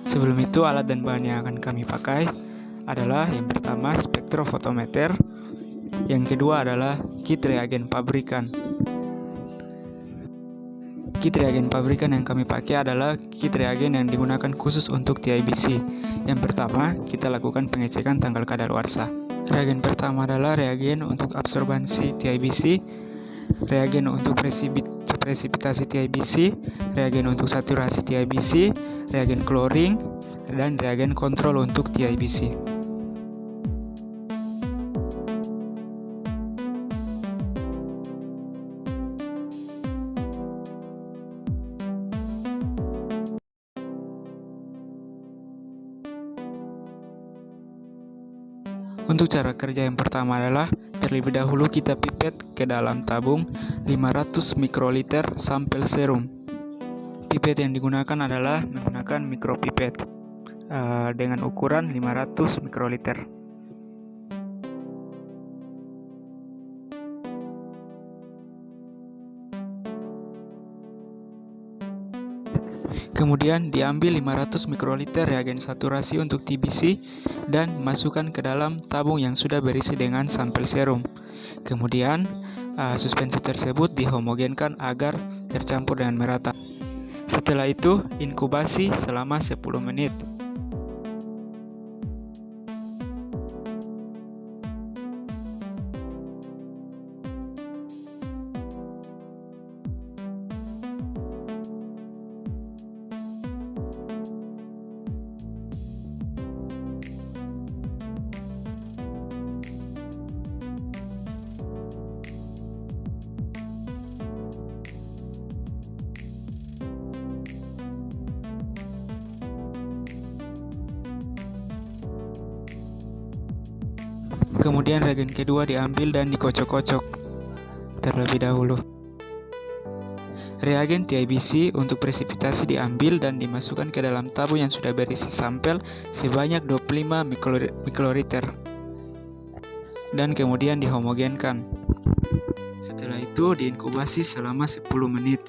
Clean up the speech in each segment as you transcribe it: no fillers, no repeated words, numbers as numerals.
Sebelum itu, alat dan bahan yang akan kami pakai adalah yang pertama spektrofotometer, yang kedua adalah kit reagen pabrikan. Kit reagen pabrikan yang kami pakai adalah kit reagen yang digunakan khusus untuk TIBC. Yang pertama, kita lakukan pengecekan tanggal kadaluarsa. Reagen pertama adalah reagen untuk absorbansi TIBC, reagen untuk presipitasi TIBC, reagen untuk saturasi TIBC, reagen chlorine, dan reagen kontrol untuk TIBC. Untuk cara kerja yang pertama adalah terlebih dahulu kita pipet ke dalam tabung 500 mikroliter sampel serum. Pipet yang digunakan adalah menggunakan mikropipet dengan ukuran 500 mikroliter. Kemudian diambil 500 mikroliter reagen saturasi untuk TBC dan masukkan ke dalam tabung yang sudah berisi dengan sampel serum. Kemudian suspensi tersebut dihomogenkan agar tercampur dengan merata. Setelah itu inkubasi selama 10 menit. Kemudian reagen kedua diambil dan dikocok-kocok terlebih dahulu. Reagen TIBC untuk presipitasi diambil dan dimasukkan ke dalam tabung yang sudah berisi sampel sebanyak 25 mikroliter dan kemudian dihomogenkan. Setelah itu diinkubasi selama 10 menit.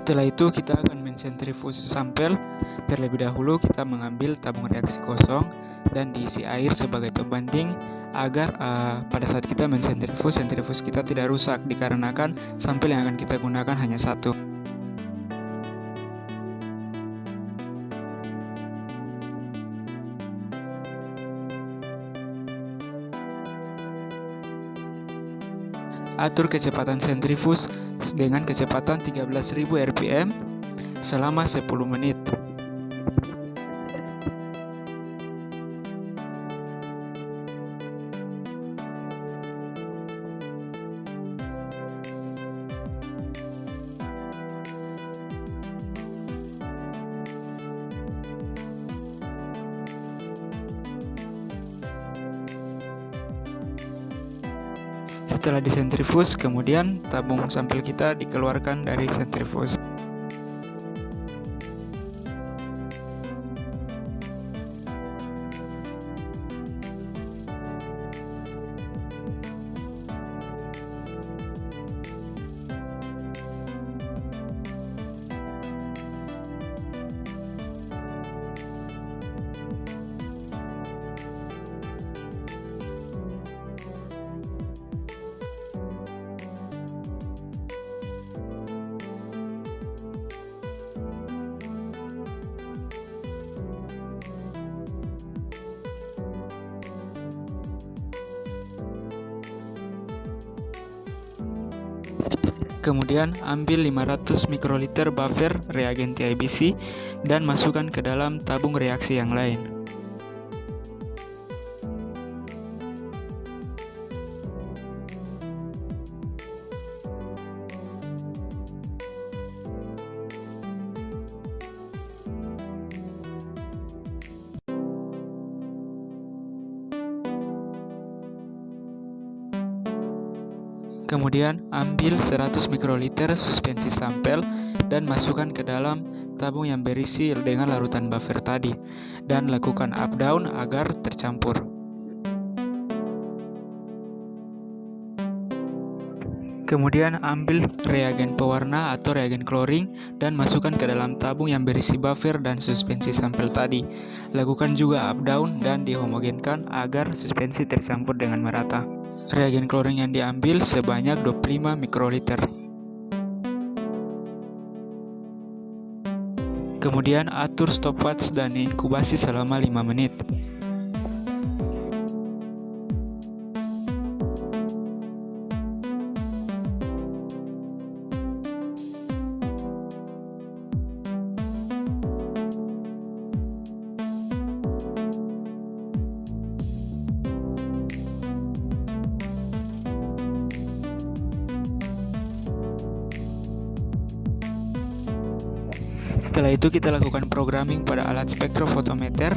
Setelah itu kita akan mensentrifus sampel. Terlebih dahulu kita mengambil tabung reaksi kosong dan diisi air sebagai pembanding agar pada saat kita mensentrifus, sentrifus kita tidak rusak dikarenakan sampel yang akan kita gunakan hanya satu. Atur kecepatan sentrifus dengan kecepatan 13.000 rpm selama 10 menit. Setelah disentrifus, kemudian tabung sampel kita dikeluarkan dari sentrifus. Kemudian ambil 500 mikroliter buffer reagen TIBC dan masukkan ke dalam tabung reaksi yang lain. Kemudian ambil 100 mikroliter suspensi sampel dan masukkan ke dalam tabung yang berisi dengan larutan buffer tadi dan lakukan up down agar tercampur. Kemudian ambil reagen pewarna atau reagen coloring dan masukkan ke dalam tabung yang berisi buffer dan suspensi sampel tadi. Lakukan juga up down dan dihomogenkan agar suspensi tercampur dengan merata. Reagen coloring yang diambil sebanyak 25 mikroliter. Kemudian atur stopwatch dan inkubasi selama 5 menit. Setelah itu kita lakukan programming pada alat spektrofotometer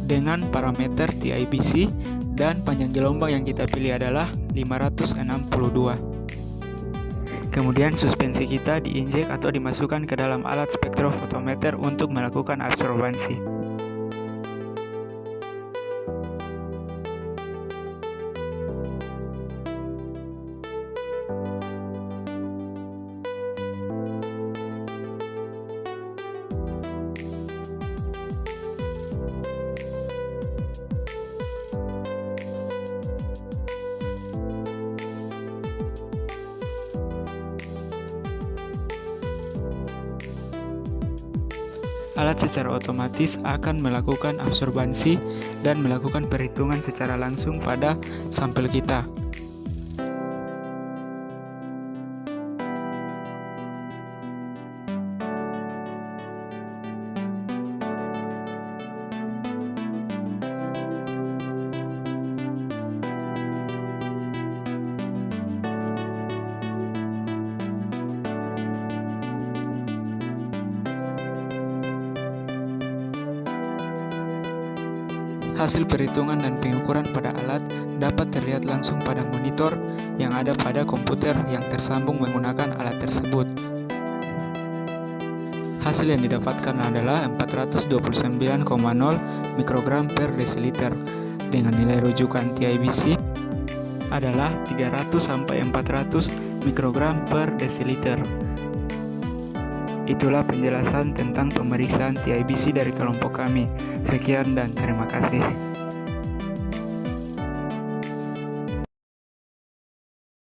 dengan parameter TIBC dan panjang gelombang yang kita pilih adalah 562. Kemudian suspensi kita diinjek atau dimasukkan ke dalam alat spektrofotometer untuk melakukan absorbansi. Alat secara otomatis akan melakukan absorbansi dan melakukan perhitungan secara langsung pada sampel kita. Hasil perhitungan dan pengukuran pada alat dapat terlihat langsung pada monitor yang ada pada komputer yang tersambung menggunakan alat tersebut. Hasil yang didapatkan adalah 429,0 mikrogram per desiliter dengan nilai rujukan TIBC adalah 300-400 mikrogram per desiliter. Itulah penjelasan tentang pemeriksaan TIBC dari kelompok kami. Sekian dan terima kasih.